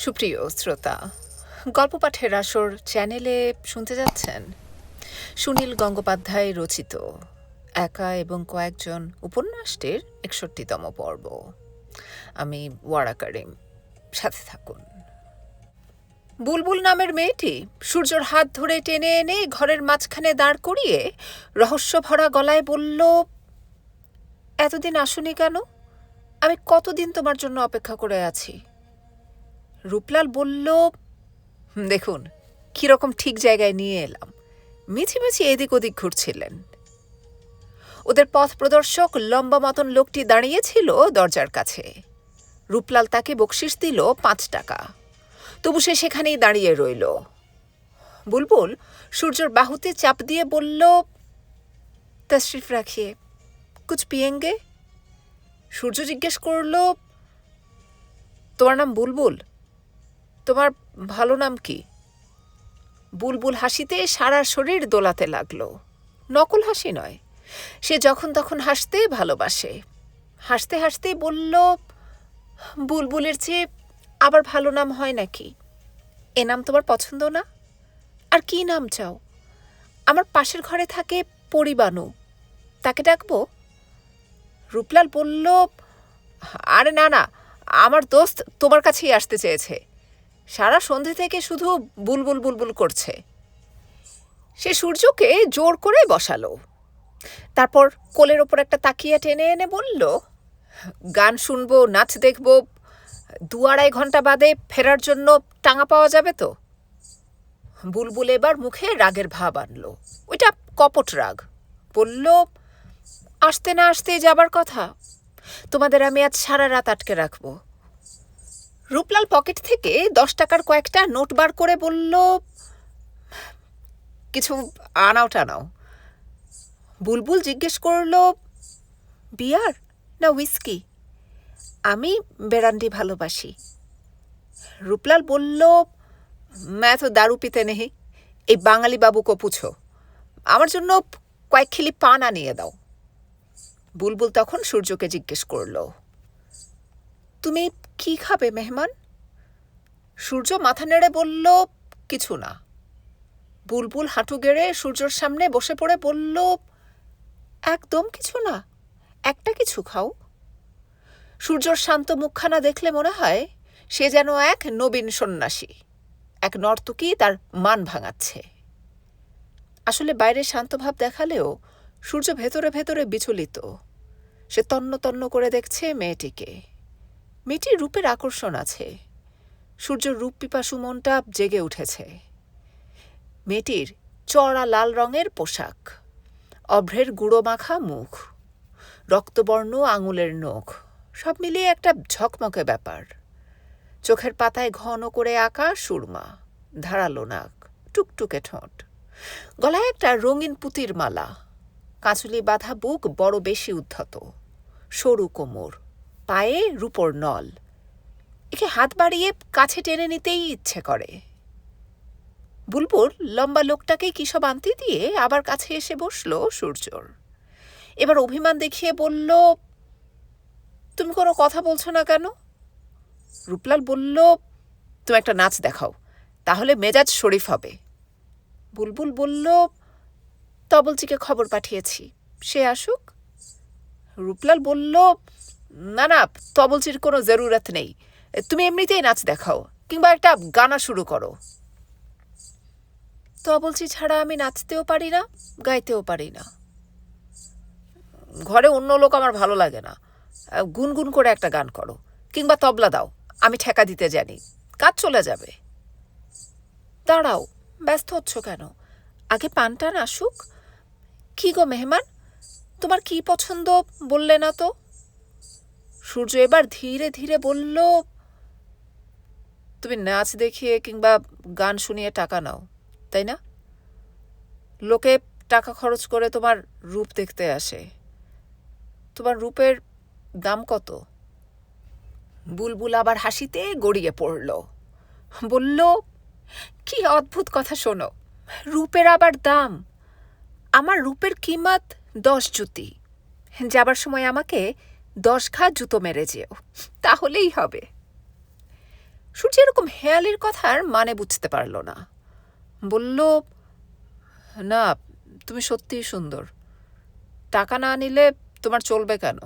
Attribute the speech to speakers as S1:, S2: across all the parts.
S1: সুপ্রিয় শ্রোতা, গল্প পাঠের আসর চ্যানেলে শুনতে যাচ্ছেন সুনীল গঙ্গোপাধ্যায় রচিত একা এবং কয়েকজন উপন্যাসটির ৬১তম পর্ব। আমি ওয়ারা করিম, সাথে থাকুন। বুলবুল নামের মেয়েটি সূর্যর হাত ধরে টেনে এনে ঘরের মাঝখানে দাঁড় করিয়ে রহস্যভরা গলায় বলল, এতদিন আসুনি কেন? আমি কতদিন তোমার জন্য অপেক্ষা করে আছি। রূপলাল বলল, দেখুন কিরকম ঠিক জায়গায় নিয়ে এলাম। মিছিমিছি এদিক ওদিক ঘুরছিলেন। ওদের পথ প্রদর্শক লম্বা মতন লোকটি দাঁড়িয়েছিল দরজার কাছে। রূপলাল তাকে বকশিস দিল ৫ টাকা। তবু সে সেখানেই দাঁড়িয়ে রইল। বুলবুল সূর্যর বাহুতে চাপ দিয়ে বলল, তশরিফ রাখিয়ে, কুছ পিয়েঙ্গে? সূর্য জিজ্ঞেস করল, তোমার নাম বুলবুল? তোমার ভালো নাম কি? বুলবুল হাসিতে সারা শরীর দোলাতে লাগল। নকল হাসি নয়, সে যখন তখন হাসতে ভালোবাসে। হাসতে হাসতেই বলল, বুলবুলের চেয়ে আবার ভালো নাম হয় নাকি? এ নাম তোমার পছন্দ না? আর কি নাম চাও? আমার পাশের ঘরে থাকে পরিবানু, তাকে ডাকবো? রূপলাল বলল, আরে না না, আমার দোস্ত তোমার কাছেই আসতে চেয়েছে। সারা সন্ধে থেকে শুধু বুলবুল বুলবুল করছে। সে সূর্যকে জোর করে বসালো। তারপর কোলের ওপর একটা তাকিয়া টেনে এনে বলল, গান শুনবো, নাচ দেখবো, ২-২.৫ ঘন্টা বাদে ফেরার জন্য টাঙা পাওয়া যাবে তো? বুলবুল এবার মুখে রাগের ভাব আনলো, ওইটা কপট রাগ। বলল, আসতে না আসতেই যাবার কথা। তোমাদের আমি আজ সারা রাত আটকে রাখবো। রূপলাল পকেট থেকে ১০ টাকার কয়েকটা নোট বার করে বলল, কিছু আনাও টানাও। বুলবুল জিজ্ঞেস করল, বিয়ার না হুইস্কি? আমি বেরান্ডি ভালোবাসি। রূপলাল বলল, मैं तो दारू पीते नहीं, এই বাঙালি বাবুকে পুছো, আমার জন্য কয়েক খিলি পান আনিয়ে দাও। বুলবুল তখন সূর্যকে জিজ্ঞেস করল, তুমি কি খাবে মেহমান? সূর্য মাথা নেড়ে বলল, কিছু না। বুলবুল হাঁটু গেড়ে সূর্যর সামনে বসে পড়ে বলল, একদম কিছু না, একটা কিছু খাও। সূর্যর শান্ত মুখখানা দেখলে মনে হয় সে যেন এক নবীন সন্ন্যাসী, এক নর্তকী তার মান ভাঙাচ্ছে। আসলে বাইরে শান্তভাব দেখালেও সূর্য ভেতরে ভেতরে বিচলিত। সে তন্ন তন্ন করে দেখছে মেয়েটিকে। মেয়েটির রূপের আকর্ষণ আছে। সূর্যর রূপ পিপাসু মনটা জেগে উঠেছে। মেয়েটির চড়া লাল রঙের পোশাক, অভ্রের গুঁড়ো মাখা মুখ, রক্তবর্ণ আঙুলের নখ, সব মিলিয়ে একটা ঝকমকে ব্যাপার। চোখের পাতায় ঘন করে আঁকা সুরমা, ধারালো নাক, টুকটুকে ঠোঁট, গলায় একটা রঙিন পুতির মালা, কাঁচুলি বাঁধা বুক বড় বেশি উদ্ধত, সরু কোমর, পায়ে রূপোর নল। একে হাত বাড়িয়ে কাছে টেনে নিতেই ইচ্ছে করে। বুলবুল লম্বা লোকটাকে কি সব আনতে দিয়ে আবার কাছে এসে বসল সূর্যর। এবার অভিমান দেখিয়ে বলল, তুমি কোনো কথা বলছো না কেন? রূপলাল বলল, তুমি একটা নাচ দেখাও, তাহলে মেজাজ শরীফ হবে। বুলবুল বলল, তবলচিকে খবর পাঠিয়েছি, সে আসুক। রূপলাল বলল, না না, তবলচির কোনো জরুরত নেই, তুমি এমনিতেই নাচ দেখাও, কিংবা একটা গানা শুরু করো। তবলচি ছাড়া আমি নাচতেও পারি না, গাইতেও পারি না। ঘরে অন্য লোক আমার ভালো লাগে না, গুনগুন করে একটা গান করো, কিংবা তবলা দাও, আমি ঠেকা দিতে জানি, কাজ চলে যাবে। দাঁড়াও, ব্যস্ত হচ্ছ কেন? আগে পানটান আসুক। কি গো মেহমান, তোমার কি পছন্দ বললে না তো? সূর্য এবার ধীরে ধীরে বলল, তুমি নাচ দেখিয়ে কিংবা গান শুনিয়ে টাকা নাও, তাই না? লোকে টাকা খরচ করে তোমার রূপ দেখতে আসে। তোমার রূপের দাম কত? বুলবুল আবার হাসিতে গড়িয়ে পড়ল। বলল, কি অদ্ভুত কথা শোনো, রূপের আবার দাম? আমার রূপের কিমাত 10 জুতি। যাবার সময় আমাকে 10 ঘা জুতো মেরে যেও, তাহলেই হবে। সূর্য এরকম এরকম হেয়ালির কথার মানে বুঝতে পারল না। বলল, না, তুমি সত্যিই সুন্দর। টাকা না নিলে তোমার চলবে কেন?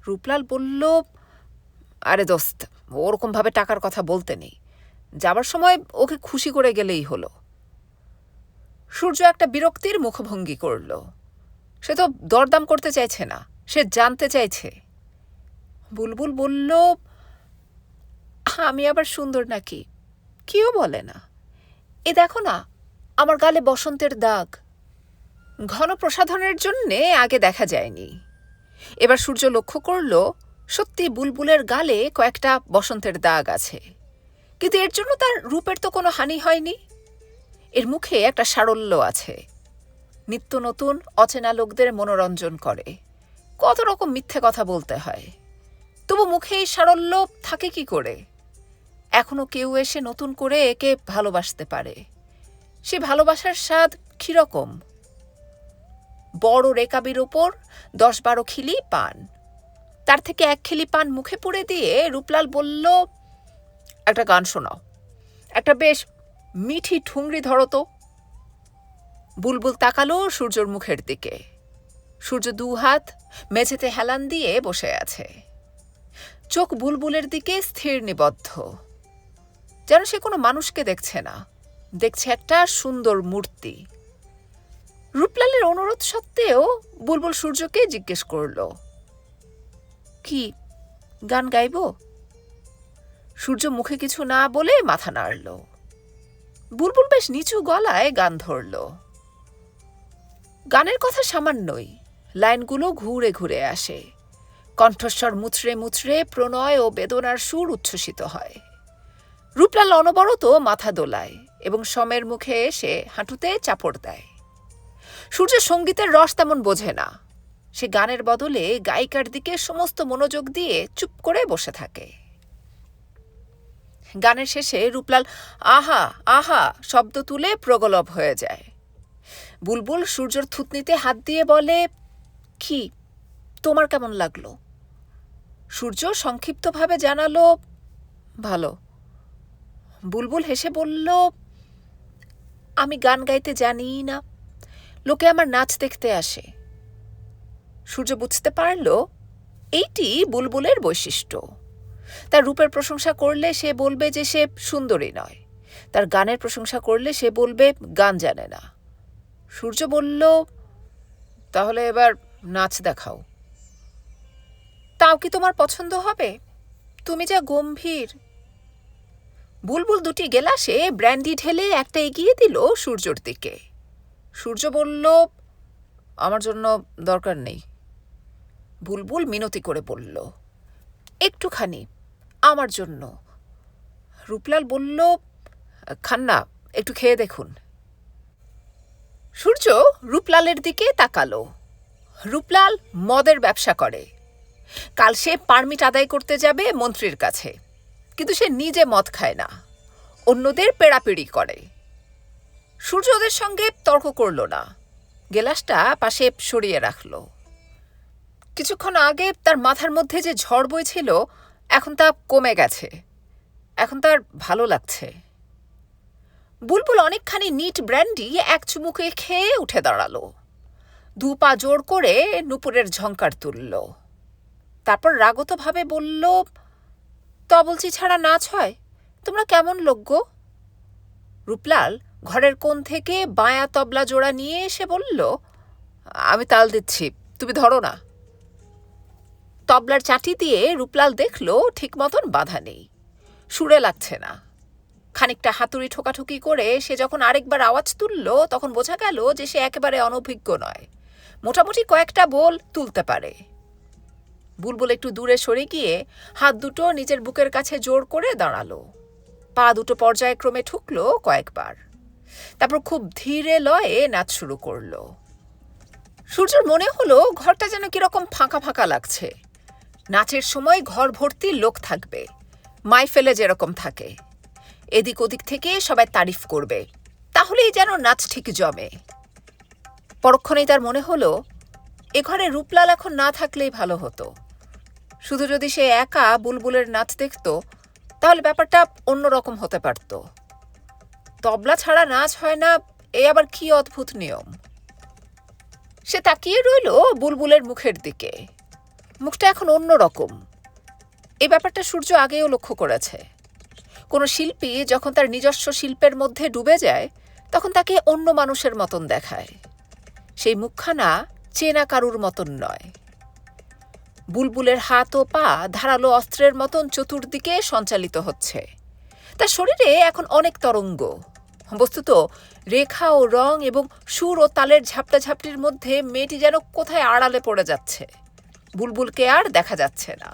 S1: রূপলাল বলল, আরে দোস্ত, ওরকমভাবে টাকার কথা বলতে নেই। যাবার সময় ওকে খুশি করে গেলেই হলো। সূর্য একটা বিরক্তির মুখভঙ্গি করল। সে তো দরদাম করতে চাইছে না, সে জানতে চাইছে। বুলবুল বলল, আমি আবার সুন্দর নাকি? কেউ বলে না। এ দেখো না, আমার গালে বসন্তের দাগ। ঘন প্রসাধনের জন্যে আগে দেখা যায়নি। এবার সূর্য লক্ষ্য করল সত্যি বুলবুলের গালে কয়েকটা বসন্তের দাগ আছে, কিন্তু এর জন্য তার রূপের তো কোনো হানি হয়নি। এর মুখে একটা সারল্য আছে, নিত্য নতুন অচেনা লোকদের মনোরঞ্জন করে। কত রকম মিথ্যে কথা বলতে হয়, তবু মুখে এই সারল্য থাকে কি করে? এখনো কেউ এসে নতুন করে একে ভালোবাসতে পারে। সে ভালোবাসার স্বাদ কিরকম? বড় রেকাবির ওপর 10-12 খিলি পান। তার থেকে 1 খিলি পান মুখে পুড়ে দিয়ে রূপলাল বলল, একটা গান শোনাও, একটা বেশ মিঠি ঠুংরি ধরো তো। বুলবুল তাকালো সূর্যর মুখের দিকে। সূর্য 2 হাত মেঝেতে হেলান দিয়ে বসে আছে, চোখ বুলবুলের দিকে স্থির নিবদ্ধ, যেন সে কোনো মানুষকে দেখছে না, দেখছে একটা সুন্দর মূর্তি। রূপলালের অনুরোধ সত্ত্বেও বুলবুল সূর্যকে জিজ্ঞেস করল, কি গান গাইব? সূর্য মুখে কিছু না বলে মাথা নাড়ল। বুলবুল বেশ নিচু গলায় গান ধরল। গানের কথা সামান্যই, লাইনগুলো ঘুরে ঘুরে আসে। কণ্ঠস্বর মুচড়ে মুচড়ে প্রণয় ও বেদনার সুর উচ্ছ্বসিত হয়। রূপলাল অনবরত মাথা দোলায় এবং সমের মুখে এসে হাঁটুতে চাপড় দেয়। সূর্য সঙ্গীতের রস তেমন বোঝে না। সে গানের বদলে গায়িকার দিকে সমস্ত মনোযোগ দিয়ে চুপ করে বসে থাকে। গানের শেষে রূপলাল আহা আহা শব্দ তুলে প্রগলভ হয়ে যায়। বুলবুল সূর্যর থুতনিতে হাত দিয়ে বলে, কি তোমার কেমন লাগলো? সূর্য সংক্ষিপ্তভাবে জানালো, ভালো। বুলবুল হেসে বলল, আমি গান গাইতে জানিই না, লোকে আমার নাচ দেখতে আসে। সূর্য বুঝতে পারল এইটি বুলবুলের বৈশিষ্ট্য। তার রূপের প্রশংসা করলে সে বলবে যে সে সুন্দরী নয়, তার গানের প্রশংসা করলে সে বলবে গান জানে না। সূর্য বলল, তাহলে এবার নাচ দেখাও। তাও কি তোমার পছন্দ হবে? তুমি যা গম্ভীর। বুলবুল 2টি গেলাসে ব্র্যান্ডি ঢেলে একটা এগিয়ে দিল সূর্যর দিকে। সূর্য বলল, আমার জন্য দরকার নেই। বুলবুল মিনতি করে বলল, একটুখানি আমার জন্য। রূপলাল বলল, খান না, একটু খেয়ে দেখুন। সূর্য রূপলালের দিকে তাকালো। রূপলাল মদের ব্যবসা করে। কাল সে পারমিট আদায় করতে যাবে মন্ত্রীর কাছে, কিন্তু সে নিজে মদ খায় না, অন্যদের পেড়াপেড়ি করে। সূর্য ওদের সঙ্গে তর্ক করল না, গেলাসটা পাশে সরিয়ে রাখল। কিছুক্ষণ আগে তার মাথার মধ্যে যে ঝড় বইছিল এখন তা কমে গেছে, এখন তার ভালো লাগছে। বুলবুল অনেকখানি নিট ব্র্যান্ডি এক চুমুকে খেয়ে উঠে দাঁড়ালো, 2 পা জোর করে নুপুরের ঝংকার তুলল। তারপর রাগতভাবে বলল, তবলচি ছাড়া নাচ হয়? তোমরা কেমন লোক গো? রূপলাল ঘরের কোণ থেকে বাঁয়া তবলা জোড়া নিয়ে এসে বলল, আমি তাল দিচ্ছি, তুমি ধরো না। তবলার চাটি দিয়ে রূপলাল দেখল ঠিক মতন বাঁধা নেই, সুরে লাগছে না। খানিকটা হাতুড়ি ঠোকাঠুকি করে সে যখন আরেকবার আওয়াজ তুলল তখন বোঝা গেল যে সে একেবারে অনভিজ্ঞ নয়, মোটামুটি কয়েকটা বোল তুলতে পারে। বুলবুল একটু দূরে সরে গিয়ে হাত দুটো নিজের বুকের কাছে জোর করে দাঁড়ালো, পা দুটো পর্যায়ক্রমে ঠুকল কয়েকবার, তারপর খুব ধীরে লয়ে নাচ শুরু করল। সূর্যর মনে হলো ঘরটা যেন কিরকম ফাঁকা ফাঁকা লাগছে। নাচের সময় ঘর ভর্তি লোক থাকবে, মাইফেলে যেরকম থাকে। এদিক ওদিক থেকে সবাই তারিফ করবে, তাহলেই যেন নাচ ঠিক জমে। পরক্ষণেই তার মনে হলো এ ঘরে রূপলাল এখন না থাকলেই ভালো হতো। শুধু যদি সে একা বুলবুলের নাচ দেখত তাহলে ব্যাপারটা অন্যরকম হতে পারত। তবলা ছাড়া নাচ হয় না, এই আবার কি অদ্ভুত নিয়ম। সে তাকিয়ে রইল বুলবুলের মুখের দিকে। মুখটা এখন অন্যরকম। এই ব্যাপারটা সূর্য আগেও লক্ষ্য করেছে। কোনো শিল্পী যখন তার নিজস্ব শিল্পের মধ্যে ডুবে যায় তখন তাকে অন্য মানুষের মতন দেখায়। সেই মুখখানা চেনা কারুর মতন নয়। বুলবুলের হাত ও পা ধারালো অস্ত্রের মতন চতুর্দিকে সঞ্চালিত হচ্ছে। তার শরীরে এখন অনেক তরঙ্গ। বস্তুত রেখা ও রং এবং সুর ও তালের ঝাপটাঝাপটির মধ্যে মেয়েটি যেন কোথায় আড়ালে পড়ে যাচ্ছে। বুলবুলকে আর দেখা যাচ্ছে না।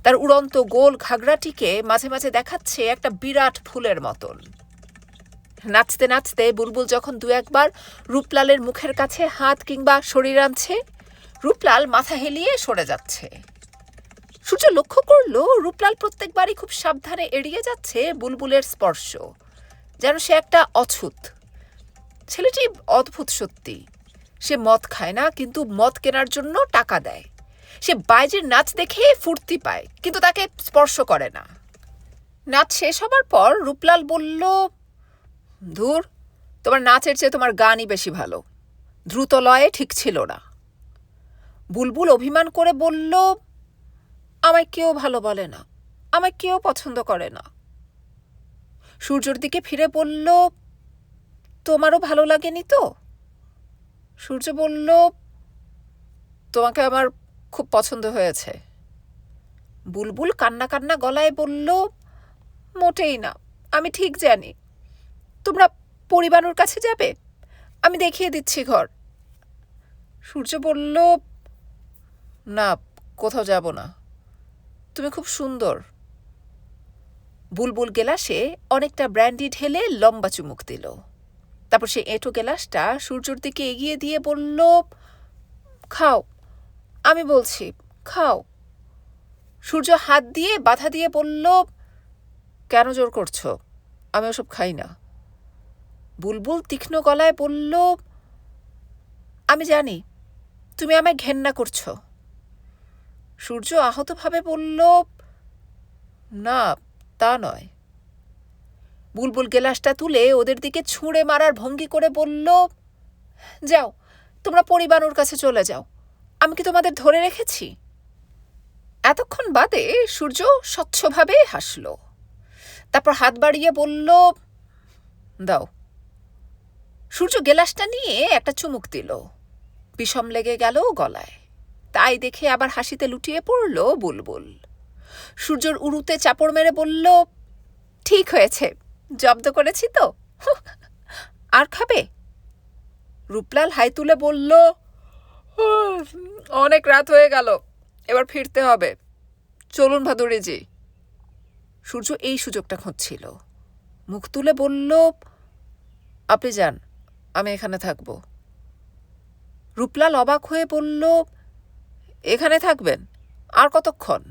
S1: তার উড়ন্ত গোল ঘাগরাটিকে মাঝে মাঝে দেখাচ্ছে একটা বিরাট ফুলের মতন। নাচতে নাচতে বুলবুল যখন দু একবার রূপলালের মুখের কাছে হাত কিংবা শরীর আনছে, রূপলাল মাথা হেলিয়ে সরে যাচ্ছে। সূর্য লক্ষ্য করল রূপলাল প্রত্যেকবারই খুব সাবধানে এড়িয়ে যাচ্ছে বুলবুলের স্পর্শ, যেন সে একটা অছুত। ছেলেটি অদ্ভুত সত্যি। সে মদ খায় না, কিন্তু মদ কেনার জন্য টাকা দেয়। সে বাইজির নাচ দেখে ফুর্তি পায়, কিন্তু তাকে স্পর্শ করে না। নাচ শেষ হবার পর রূপলাল বলল, ধুর, তোমার নাচের চেয়ে তোমার গানই বেশি ভালো। দ্রুত লয়ে ঠিক ছিল না। বুলবুল অভিমান করে বলল, আমায় কেউ ভালো বলে না, আমায় কেউ পছন্দ করে না। সূর্যর দিকে ফিরে বলল, তোমারও ভালো লাগেনি তো? সূর্য বলল, তোমাকে আমার খুব পছন্দ হয়েছে। বুলবুল কান্না কান্না গলায় বলল, মোটেই না, আমি ঠিক জানি। তোমরা পরিবারের কাছে যাবে? আমি দেখিয়ে দিচ্ছি ঘর। সূর্য বলল, না, কোথাও যাব না, তুমি খুব সুন্দর। বুলবুল গেলাসে অনেকটা ব্র্যান্ডি ঢেলে লম্বা চুমুক দিল। তারপর সে এঁটো গেলাসটা সূর্যর দিকে এগিয়ে দিয়ে বলল, খাও, আমি বলছি, খাও। সূর্য হাত দিয়ে বাধা দিয়ে বলল, কেন জোর করছো? আমি ওসব খাই না। বুলবুল তীক্ষ্ণ গলায় বলল, আমি জানি তুমি আমায় ঘেন্না করছো। সূর্য আহতভাবে বলল, না, তা নয়। বুলবুল গেলাসটা তুলে ওদের দিকে ছুঁড়ে মারার ভঙ্গি করে বলল, যাও, তোমরা পরিবানুর কাছে চলে যাও। আমি কি তোমাদের ধরে রেখেছি? এতক্ষণ বাদে সূর্য স্বচ্ছভাবে হাসল। তারপর হাত বাড়িয়ে বলল, দাও। সূর্য গেলাসটা নিয়ে একটা চুমুক দিল। বিষম লেগে গেল গলায়। তাই দেখে আবার হাসিতে লুটিয়ে পড়ল বুলবুল। সূর্যর উড়ুতে চাপড় মেরে বলল, ঠিক হয়েছে, জব্দ করেছি তো। আর খাবে? রূপলাল হাই তুলে বলল, অনেক রাত হয়ে গেল, এবার ফিরতে হবে। চলুন ভাদুড়িজি। সূর্য এই সুযোগটা খুঁজছিল। মুখ তুলে বলল, আপনি যান, আমি এখানে থাকব। রূপলাল অবাক হয়ে বলল, এখানে থাকবেন? আর কতক্ষণ?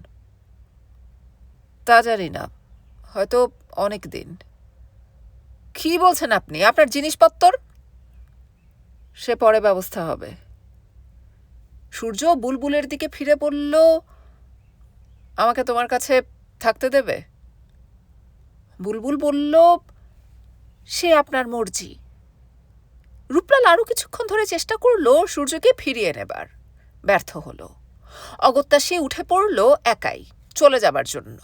S1: তা জানি না, হয়তো অনেক দিন। কি বলছেন আপনি? আপনার জিনিসপত্র? সে পরে ব্যবস্থা হবে। সূর্য বুলবুলের দিকে ফিরে বলল, আমাকে তোমার কাছে থাকতে দেবে? বুলবুল বলল, সে আপনার মর্জি। রূপলাল আরও কিছুক্ষণ ধরে চেষ্টা করল সূর্যকে ফিরিয়ে নেবার, ব্যর্থ হল। অগত্যা সে উঠে পড়ল একাই চলে যাবার জন্য।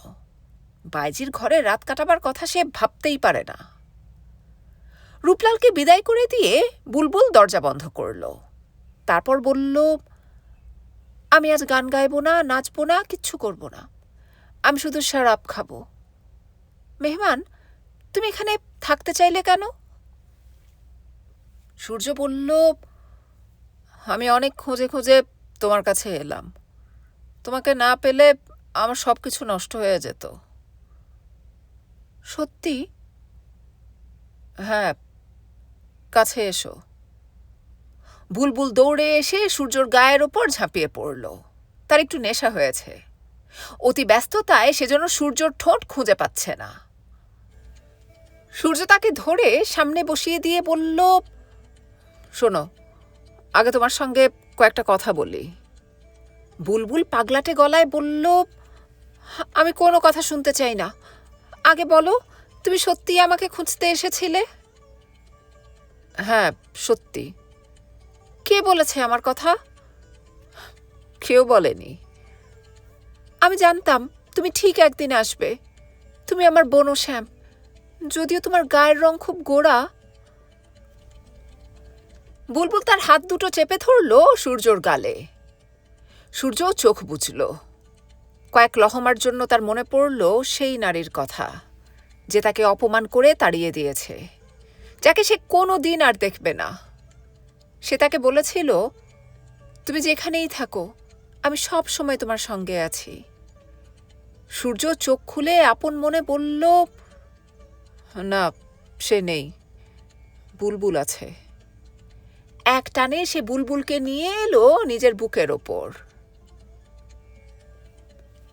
S1: বাইজির ঘরে রাত কাটাবার কথা সে ভাবতেই পারে না। রূপলালকে বিদায় করে দিয়ে বুলবুল দরজা বন্ধ করল। তারপর বলল, আমি আজ গান গাইব না, নাচব না, কিচ্ছু করব না। আমি শুধু শরাব খাবো। মেহমান, তুমি এখানে থাকতে চাইলে কেন? সূর্য বলল, আমি অনেক খোঁজে খোঁজে তোমার কাছে এলাম। তোমাকে না পেলে আমার সব কিছু নষ্ট হয়ে যেত। সত্যি? হ্যাঁ, কাছে এসো। বুলবুল দৌড়ে এসে সূর্যর গায়ের ওপর ঝাঁপিয়ে পড়ল। তার একটু নেশা হয়েছে। অতি ব্যস্ততায় সেজন্য সূর্যর ঠোঁট খুঁজে পাচ্ছে না। সূর্য তাকে ধরে সামনে বসিয়ে দিয়ে বলল, শোনো, আগে তোমার সঙ্গে কয়েকটা কথা বলি। বুলবুল পাগলাটে গলায় বলল, আমি কোনো কথা শুনতে চাই না, আগে বলো, তুমি সত্যিই আমাকে খুঁজতে এসেছিলে? হ্যাঁ, সত্যি। কে বলেছে আমার কথা? কেউ বলেনি। আমি জানতাম তুমি ঠিক একদিন আসবে। তুমি আমার বোন শ্যাম, যদিও তোমার গায়ের রং খুব গোড়া। বুলবুল তার হাত দুটো চেপে ধরল সূর্যর গালে। সূর্য চোখ বুঝল। কয়েক লহমার জন্য তার মনে পড়ল সেই নারীর কথা, যে তাকে অপমান করে তাড়িয়ে দিয়েছে, যাকে সে কোনো দিন আর দেখবে না। সে তাকে বলেছিল, তুমি যেখানেই থাকো, আমি সব সময় তোমার সঙ্গে আছি। সূর্য চোখ খুলে আপন মনে বলল, না, সে নেই, বুলবুল আছে। এক টানে সে বুলবুলকে নিয়ে এলো নিজের বুকের ওপর।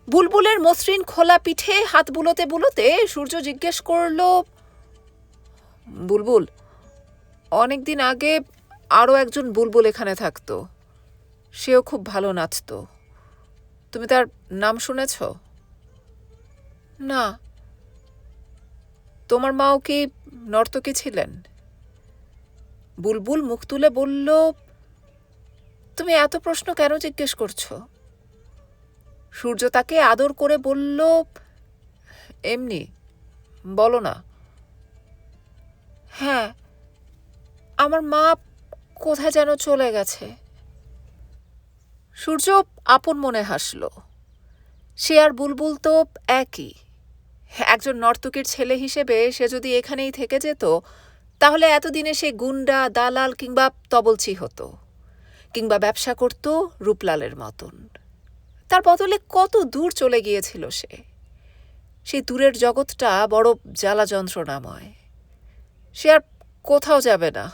S1: বুলবুলের মসৃণ খোলা পিঠে হাত বুলোতে বুলোতে সূর্য জিজ্ঞেস করল, বুলবুল, অনেকদিন আগে আরও একজন বুলবুল এখানে থাকতো। সেও খুব ভালো নাচত। তুমি তার নাম শুনেছ? না। তোমার মাও কি নর্তকী ছিলেন? বুলবুল মুখ তুলে বলল, তুমি এত প্রশ্ন কেন জিজ্ঞেস করছো? সূর্য তাকে আদর করে বলল, এমনি, বলো না। হ্যাঁ, আমার মা কোথায় যেন চলে গেছে। সূর্য আপন মনে হাসল। সে আর বুলবুল তো একই। একজন নর্তকীর ছেলে হিসেবে সে যদি এখানেই থেকে যেত, তাহলে এতদিনে সে গুন্ডা, দালাল কিংবা তবলচি হতো, কিংবা ব্যবসা করত রূপলালের মতন। তার বদলে কত দূর চলে গিয়েছিল সে। সেই দূরের জগৎটা বড় জ্বালা যন্ত্রণাময়। সে আর কোথাও যাবে না।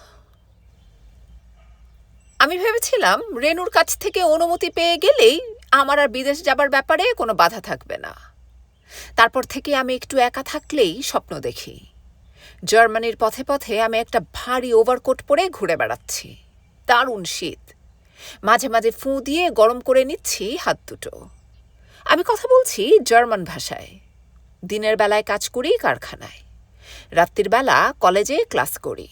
S1: আমি ভেবেছিলাম রেনুর কাছ থেকে অনুমতি পেয়ে গেলেই আমার আর বিদেশ যাবার ব্যাপারে কোনো বাধা থাকবে না। তারপর থেকে আমি একটু একা থাকলেই স্বপ্ন দেখি। জার্মানির পথে পথে আমি একটা ভারী ওভারকোট পরে ঘুরে বেড়াচ্ছি। দারুণ শীত। মাঝে মাঝে ফুঁ দিয়ে গরম করে নিচ্ছি হাত দুটো। আমি কথা বলছি জার্মান ভাষায়। দিনের বেলায় কাজ করি কারখানায়, রাত্রির বেলা কলেজে ক্লাস করি।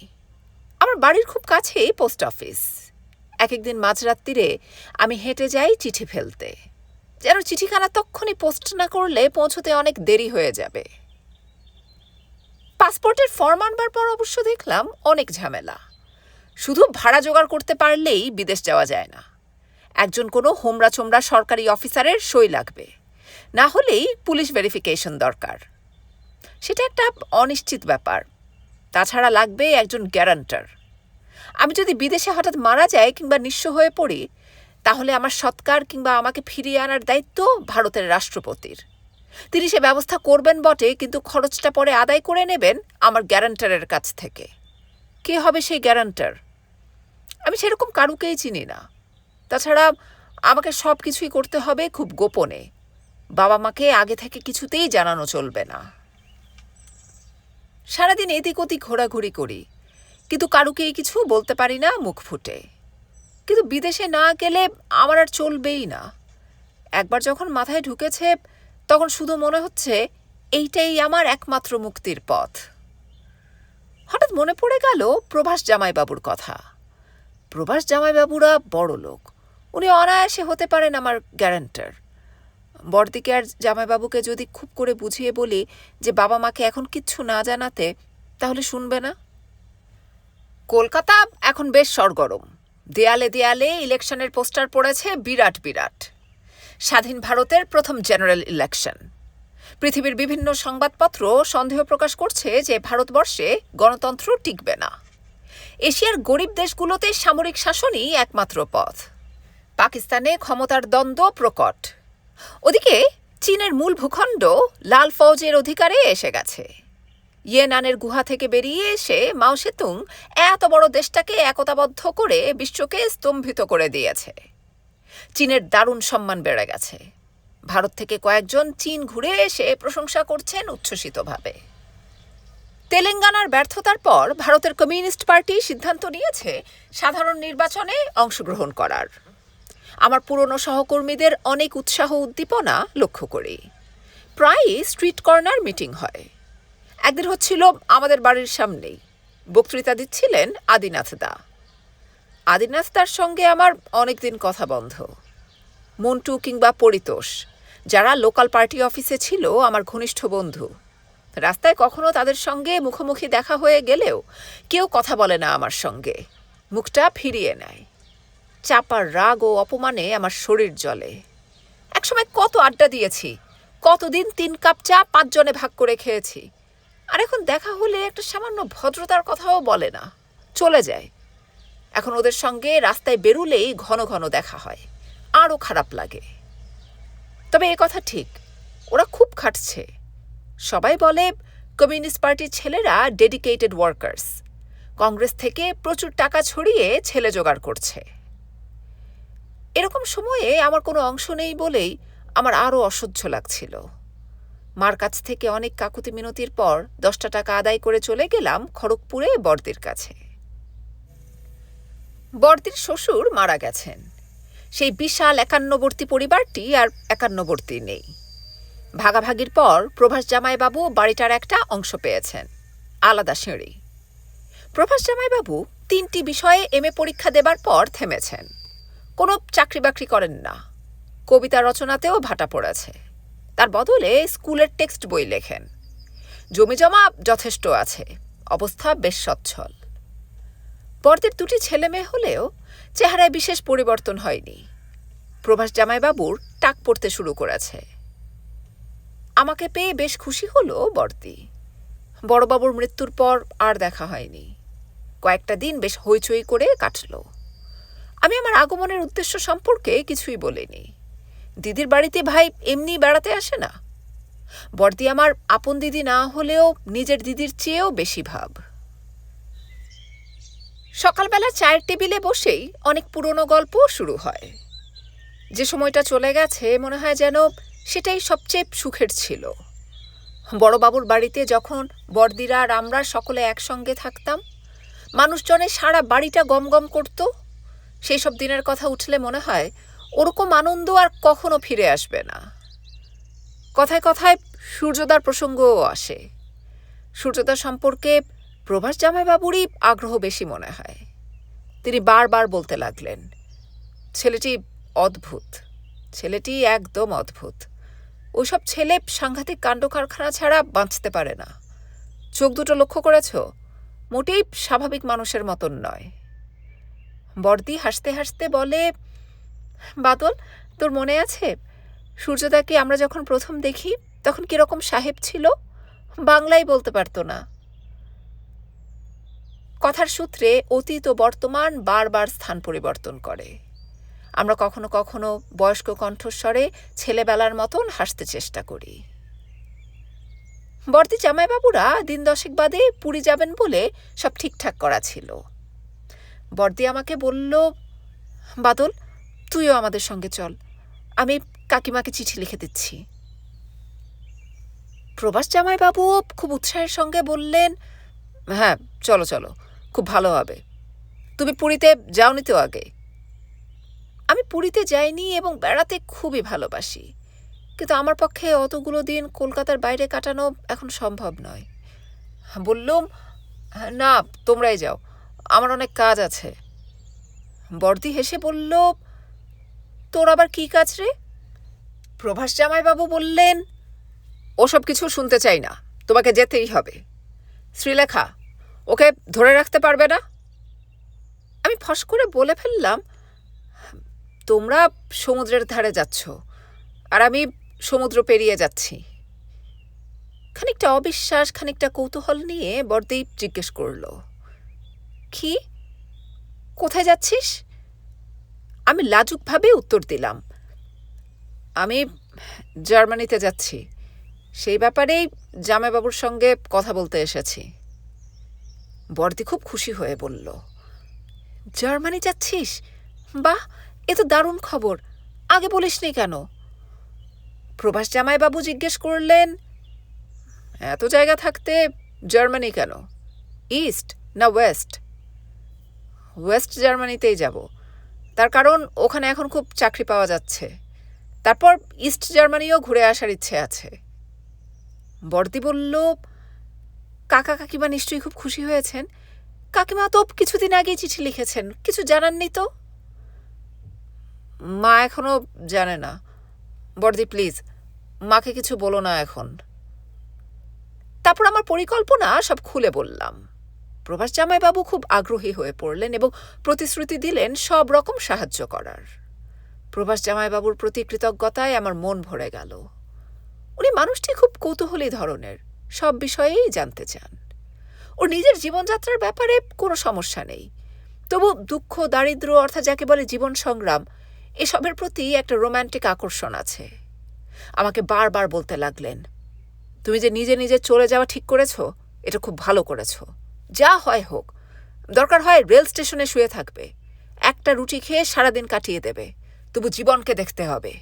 S1: আমার বাড়ির খুব কাছেই পোস্ট অফিস। এক একদিন মাঝরাত্রিরে আমি হেঁটে যাই চিঠি ফেলতে, যেন চিঠিখানা তক্ষুনি পোস্ট না করলে পৌঁছতে অনেক দেরি হয়ে যাবে। পাসপোর্টের ফর্ম আনবার পর অবশ্য দেখলাম অনেক ঝামেলা। শুধু ভাড়া জোগাড় করতে পারলেই বিদেশ যাওয়া যায় না। একজন কোনো হোমরা চোমরা সরকারি অফিসারের সই লাগবে, না হলেই পুলিশ ভেরিফিকেশন দরকার। সেটা একটা অনিশ্চিত ব্যাপার। তাছাড়া লাগবে একজন গ্যারান্টার। আমি যদি বিদেশে হঠাৎ মারা যাই কিংবা নিঃস্ব হয়ে পড়ি, তাহলে আমার সৎকার কিংবা আমাকে ফিরিয়ে আনার দায়িত্ব ভারতের রাষ্ট্রপতির। তিনি সে ব্যবস্থা করবেন বটে, কিন্তু খরচটা পরে আদায় করে নেবেন আমার গ্যারান্টারের কাছ থেকে। কে হবে সেই গ্যারান্টার? আমি সেরকম কারুকেই চিনি না। তাছাড়া আমাকে সব কিছুই করতে হবে খুব গোপনে। বাবা মাকে আগে থেকে কিছুতেই জানানো চলবে না। সারাদিন এদিক ওদিক ঘোরাঘুরি করি, কিন্তু কারুকেই কিছু বলতে পারি না মুখ ফুটে। কিন্তু বিদেশে না গেলে আমার আর চলবেই না। একবার যখন মাথায় ঢুকেছে, তখন শুধু মনে হচ্ছে এইটাই আমার একমাত্র মুক্তির পথ। হঠাৎ মনে পড়ে গেল প্রভাস জামাইবাবুর কথা। প্রভাস জামাইবাবুরা বড় লোক। উনি অনায়াসে হতে পারেন আমার গ্যারান্টার। বড়দিকে আর জামাইবাবুকে যদি খুব করে বুঝিয়ে বলি যে বাবা মাকে এখন কিচ্ছু না জানাতে, তাহলে শুনবে না। কলকাতা এখন বেশ সরগরম। দেয়ালে দেয়ালে ইলেকশনের পোস্টার পড়েছে বিরাট বিরাট। স্বাধীন ভারতের প্রথম জেনারেল ইলেকশন। পৃথিবীর বিভিন্ন সংবাদপত্র সন্দেহ প্রকাশ করছে যে ভারতবর্ষে গণতন্ত্র টিকবে না। এশিয়ার গরিব দেশগুলোতে সামরিক শাসনই একমাত্র পথ। পাকিস্তানে ক্ষমতার দ্বন্দ্ব প্রকট। ওদিকে চীনের মূল ভূখণ্ড লাল ফৌজের অধিকারে এসে গেছে। ইয়েনানের গুহা থেকে বেরিয়ে এসে মাও সেতুং এত বড় দেশটাকে একতাবদ্ধ করে বিশ্বকে স্তম্ভিত করে দিয়েছে। চীনের দারুণ সম্মান বেড়ে গেছে। ভারত থেকে কয়েকজন চীন ঘুরে এসে প্রশংসা করছেন উচ্ছ্বসিতভাবে। তেলেঙ্গানার ব্যর্থতার পর ভারতের কমিউনিস্ট পার্টি সিদ্ধান্ত নিয়েছে সাধারণ নির্বাচনে অংশগ্রহণ করার। আমার পুরনো সহকর্মীদের অনেক উৎসাহ উদ্দীপনা লক্ষ্য করি। প্রায়ই স্ট্রিট কর্নার মিটিং হয়। একদিন হচ্ছিল আমাদের বাড়ির সামনেই, বক্তৃতা দিচ্ছিলেন আদিনাথ দা। আদিনাথ দার সঙ্গে আমার অনেকদিন কথা বন্ধ। মন্টু কিংবা পরিতোষ, যারা লোকাল পার্টি অফিসে ছিল আমার ঘনিষ্ঠ বন্ধু, রাস্তায় কখনো তাদের সঙ্গে মুখোমুখি দেখা হয়ে গেলেও কেউ কথা বলে না আমার সঙ্গে, মুখটা ফিরিয়ে নেয়। চাপার রাগ ও অপমানে আমার শরীর জ্বলে। একসময় কত আড্ডা দিয়েছি, কতদিন 3 কাপ চা 5 জনে ভাগ করে খেয়েছি, আর এখন দেখা হলে একটা সামান্য ভদ্রতার কথাও বলে না, চলে যায়। এখন ওদের সঙ্গে রাস্তায় বেরুলেই ঘন ঘন দেখা হয়, আরও খারাপ লাগে। তবে এ কথা ঠিক, ওরা খুব খাটছে। সবাই বলে কমিউনিস্ট পার্টির ছেলেরা ডেডিকেটেড ওয়ার্কার্স, কংগ্রেস থেকে প্রচুর টাকা ছড়িয়ে ছেলে জোগাড় করছে। এরকম সময়ে আমার কোনো অংশ নেই বলেই আমার আরও অসহ্য লাগছিল। মার কাছ থেকে অনেক কাকুতি মিনতির পর 10টা টাকা আদায় করে চলে গেলাম খড়গপুরে বড়দির কাছে। বড়দির শ্বশুর মারা গেছেন। সেই বিশাল 51বর্তী পরিবারটি আর 51বর্তী নেই। ভাগাভাগির পর প্রভাস জামাইবাবু বাড়িটার একটা অংশ পেয়েছেন, আলাদা সিঁড়ি। প্রভাস জামাইবাবু 3টি বিষয়ে এমএ পরীক্ষা দেবার পর থেমেছেন। কোনো চাকরি বাকরি করেন না, কবিতা রচনাতেও ভাটা পড়েছে। তার বদলে স্কুলের টেক্সট বই লেখেন। জমিজমা যথেষ্ট আছে, অবস্থা বেশ সচ্ছল। বড়দের 2টি ছেলে মেয়ে হলেও চেহারায় বিশেষ পরিবর্তন হয়নি। প্রভাস জামাইবাবুর টাক পড়তে শুরু করেছে। আমাকে পেয়ে বেশ খুশি হলো বড়দি। বড়বাবুর মৃত্যুর পর আর দেখা হয়নি। কয়েকটা দিন বেশ হইচই করে কাটল। আমি আমার আগমনের উদ্দেশ্য সম্পর্কে কিছুই বলিনি। দিদির বাড়িতে ভাই এমনি বেড়াতে আসে না। বড়দি আমার আপন দিদি না হলেও নিজের দিদির চেয়েও বেশি ভাব। সকালবেলা চায়ের টেবিলে বসেই অনেক পুরনো গল্প শুরু হয়। যে সময়টা চলে গেছে মনে হয় যেন সেটাই সবচেয়ে সুখের ছিল। বড়বাবুর বাড়িতে যখন বড়দিরা আর আমরা সকলে একসঙ্গে থাকতাম, মানুষজনের সারা বাড়িটা গমগম করত। সেই সব দিনের কথা উঠলে মনে হয় ওরকম আনন্দ আর কখনো ফিরে আসবে না। কথায় কথায় সূর্যদার প্রসঙ্গও আসে। সূর্যদা সম্পর্কে প্রভাস জামাইবাবুরই আগ্রহ বেশি মনে হয়। তিনি বারবার বলতে লাগলেন, ছেলেটি অদ্ভুত, ছেলেটি একদম অদ্ভুত। ওইসব ছেলে সাংঘাতিক কাণ্ড কারখানা ছাড়া বাঁচতে পারে না। চোখ দুটো লক্ষ্য করেছ? মোটেই স্বাভাবিক মানুষের মতন নয়। বড়দি হাসতে হাসতে বলে, বাদল, তোর মনে আছে সূর্যদাকে আমরা যখন প্রথম দেখি তখন কিরকম সাহেব ছিল, বাংলাই বলতে পারতো না। কথার সূত্রে অতীত ও বর্তমান বারবার স্থান পরিবর্তন করে। আমরা কখনো কখনো বয়স্ক কণ্ঠস্বরে ছেলেবেলার মতন হাসতে চেষ্টা করি। বড়দি জামাইবাবুরা 10 বাদে পুরী যাবেন বলে সব ঠিকঠাক করা ছিল। বড়দি আমাকে বলল, বাদল, তুইও আমাদের সঙ্গে চল, আমি কাকিমাকে চিঠি লিখে দিচ্ছি। প্রভাস জামাইবাবুও খুব উৎসাহের সঙ্গে বললেন, হ্যাঁ চলো চলো, খুব ভালো হবে। তুমি পুরীতে যাওনি তো আগে? আমি পুরীতে যাইনি এবং বেড়াতে খুবই ভালোবাসি, কিন্তু আমার পক্ষে অতগুলো দিন কলকাতার বাইরে কাটানো এখন সম্ভব নয়। বললুম, না তোমরাই যাও, আমার অনেক কাজ আছে। বড়দি হেসে বলল, তোর আবার কি কাজ রে? প্রভাস জামাইবাবু বললেন, ওসব কিছু শুনতে চাই না, তোমাকে যেতেই হবে। শ্রীলেখা, ওকে ধরে রাখতে পারবে না? আমি ফস করে বলে ফেললাম, তোমরা সমুদ্রের ধারে যাচ্ছ আর আমি সমুদ্র পেরিয়ে যাচ্ছি। খানিকটা অবিশ্বাস, খানিকটা কৌতূহল নিয়ে বড়দি জিজ্ঞেস করল, কি, কোথায় যাচ্ছিস? আমি লাজুকভাবে উত্তর দিলাম, আমি জার্মানিতে যাচ্ছি, সেই ব্যাপারেই জামাইবাবুর সঙ্গে কথা বলতে এসেছি। বড়দি খুব খুশি হয়ে বলল, জার্মানি যাচ্ছিস? বাহ, এ তো দারুণ খবর, আগে বলিসনি কেন? প্রভাস জামাইবাবু জিজ্ঞেস করলেন, এত জায়গা থাকতে জার্মানি কেন? ইস্ট না ওয়েস্ট? ওয়েস্ট জার্মানিতেই যাব, তার কারণ ওখানে এখন খুব চাকরি পাওয়া যাচ্ছে। তারপর ইস্ট জার্মানিও ঘুরে আসার ইচ্ছে আছে। বড়দি বলল, কাকা কাকিমা নিশ্চয়ই খুব খুশি হয়েছেন। কাকিমা তো কিছুদিন আগেই চিঠি লিখেছেন, কিছু জানাননি তো? মা এখনো জানে না। বড়দি প্লিজ মাকে কিছু বলো না এখন। তারপর আমার পরিকল্পনা সব খুলে বললাম। প্রভাস জামাইবাবু খুব আগ্রহী হয়ে পড়লেন এবং প্রতিশ্রুতি দিলেন সব রকম সাহায্য করার। প্রভাস জামাইবাবুর প্রতি কৃতজ্ঞতায় আমার মন ভরে গেল। উনি মানুষটি খুব কৌতূহলী ধরনের, সব বিষয়েই জানতে চান। ওর নিজের জীবনযাত্রার ব্যাপারে কোনো সমস্যা নেই, তবু দুঃখ দারিদ্র্য অর্থাৎ যাকে বলে জীবন সংগ্রাম, এসবের প্রতি একটা রোম্যান্টিক আকর্ষণ আছে। আমাকে বারবার বলতে লাগলেন, তুমি যে নিজে নিজে চলে যাওয়া ঠিক করেছ, এটা খুব ভালো করেছ। যা হয় হোক, দরকার হয় রেল স্টেশনে শুয়ে থাকবে, একটা রুটি খেয়ে সারাদিন কাটিয়ে দেবে, তবু জীবনকে দেখতে হবে।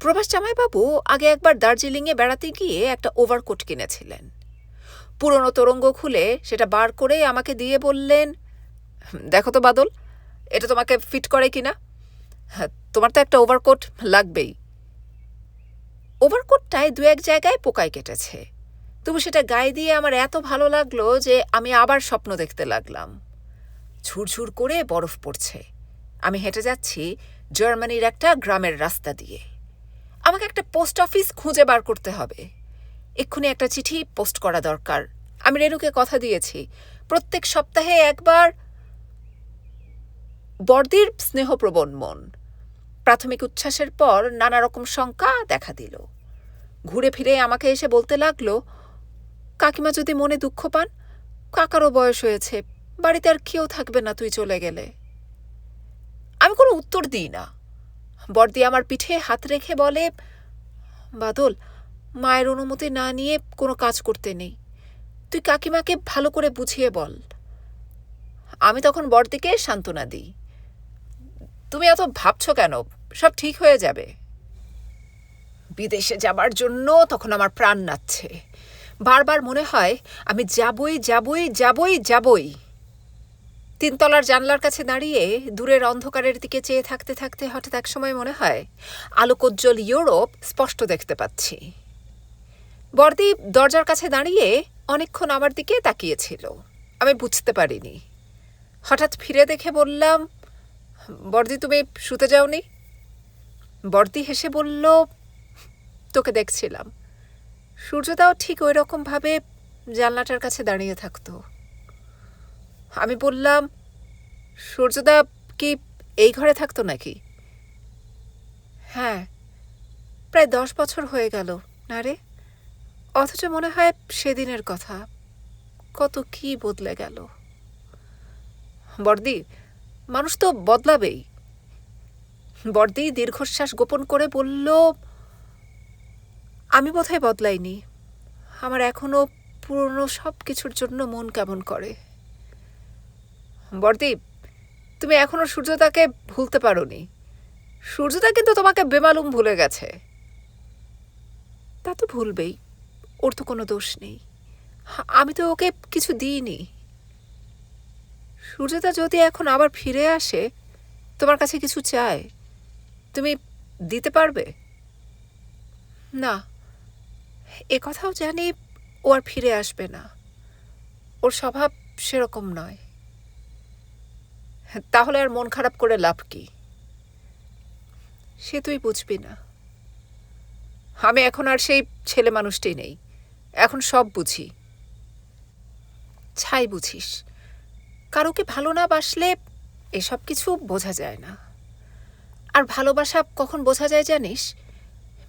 S1: প্রভাস জামাইবাবু আগে একবার দার্জিলিংয়ে বেড়াতে গিয়ে একটা ওভারকোট কিনেছিলেন। পুরনো তোরঙ্গ খুলে সেটা বার করে আমাকে দিয়ে বললেন, দেখো তো বাদল, এটা তোমাকে ফিট করে কিনা। তোমার তো একটা ওভারকোট লাগবেই। ওভারকোটটায় দু এক জায়গায় পোকায় কেটেছে, তবু সেটা গায়ে দিয়ে আমার এত ভালো লাগলো যে আমি আবার স্বপ্ন দেখতে লাগলাম। ঝুরঝুর করে বরফ পড়ছে, আমি হেঁটে যাচ্ছি জার্মানির একটা গ্রামের রাস্তা দিয়ে। আমাকে একটা পোস্ট অফিস খুঁজে বার করতে হবে, এক্ষুনি একটা চিঠি পোস্ট করা দরকার। আমি রেণুকে কথা দিয়েছি প্রত্যেক সপ্তাহে একবার। বড়দির স্নেহপ্রবণ মন প্রাথমিক উচ্ছ্বাসের পর নানা রকম শঙ্কা দেখা দিল। ঘুরে ফিরে আমাকে এসে বলতে লাগলো, কাকিমা যদি মনে দুঃখ পান, কাকারও বয়স হয়েছে, বাড়িতে আর কেউ থাকবে না তুই চলে গেলে। আমি কোনো উত্তর দিই না। বড়দি আমার পিঠে হাত রেখে বলে, বাদল, মায়ের অনুমতি না নিয়ে কোনো কাজ করতে নেই, তুই কাকিমাকে ভালো করে বুঝিয়ে বল। আমি তখন বড়দিকে সান্ত্বনা দিই, তুমি এত ভাবছ কেন, সব ঠিক হয়ে যাবে। বিদেশে যাবার জন্য তখন আমার প্রাণ নাচ্ছে, বারবার মনে হয় আমি যাবই যাবই যাবই যাবই। তিনতলার জানলার কাছে দাঁড়িয়ে দূরের অন্ধকারের দিকে চেয়ে থাকতে থাকতে হঠাৎ একসময় মনে হয় আলোকোজ্জ্বল ইউরোপ স্পষ্ট দেখতে পাচ্ছি। বড়দি দরজার কাছে দাঁড়িয়ে অনেকক্ষণ আমার দিকে তাকিয়েছিল, আমি বুঝতে পারিনি। হঠাৎ ফিরে দেখে বললাম, বড়দি তুমি শুতে যাওনি? বড়দি হেসে বলল, তোকে দেখছিলাম। সূর্যদাও ঠিক ওই রকমভাবে জানলাটার কাছে দাঁড়িয়ে থাকতো। আমি বললাম, সূর্যদা কি এই ঘরে থাকতো নাকি? হ্যাঁ, প্রায় 10 বছর হয়ে গেল না রে, অথচ মনে হয় সেদিনের কথা। কত কি বদলে গেল। বড়দি, মানুষ তো বদলাবেই। বড়দি দীর্ঘশ্বাস গোপন করে বলল, আমি বোধহয় বদলাইনি, আমার এখনো পুরনো সব কিছুর জন্য মন কেমন করে। বড়দি, তুমি এখনো সূর্যদাকে ভুলতে পারোনি, সূর্যদা কিন্তু তোমাকে বেমালুম ভুলে গেছে। তা তো ভুলবেই, ওর তো কোনো দোষ নেই, আমি তো ওকে কিছু দিইনি। সূর্যদা যদি এখন আবার ফিরে আসে, তোমার কাছে কিছু চায়, তুমি দিতে পারবে? না, এ কথাও জানি ও আর ফিরে আসবে না, ওর স্বভাব সেরকম নয়। তাহলে আর মন খারাপ করে লাভ কি? সে তুই বুঝবি না। আমি এখন আর সেই ছেলে মানুষটি নেই, এখন সব বুঝি। ছাই বুঝিস, কারোকে ভালো না বাসলে এসব কিছু বোঝা যায় না। আর ভালোবাসা কখন বোঝা যায় জানিস?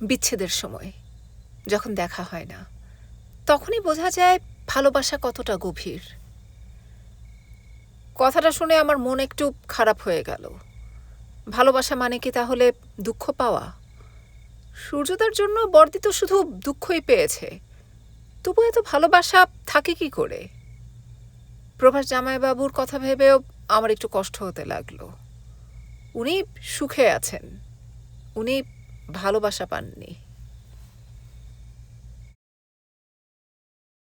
S1: বিচ্ছেদের সময়, যখন দেখা হয় না, তখনই বোঝা যায় ভালোবাসা কতটা গভীর। কথাটা শুনে আমার মন একটু খারাপ হয়ে গেল। ভালোবাসা মানে কি তাহলে দুঃখ পাওয়া? সূর্যদার জন্য বড়দি তো শুধু দুঃখই পেয়েছে, তবু এত ভালোবাসা থাকে কি করে? প্রভাস জামাইবাবুর কথা ভেবেও আমার একটু কষ্ট হতে লাগলো। উনি সুখে আছেন, উনি ভালোবাসা পাননি।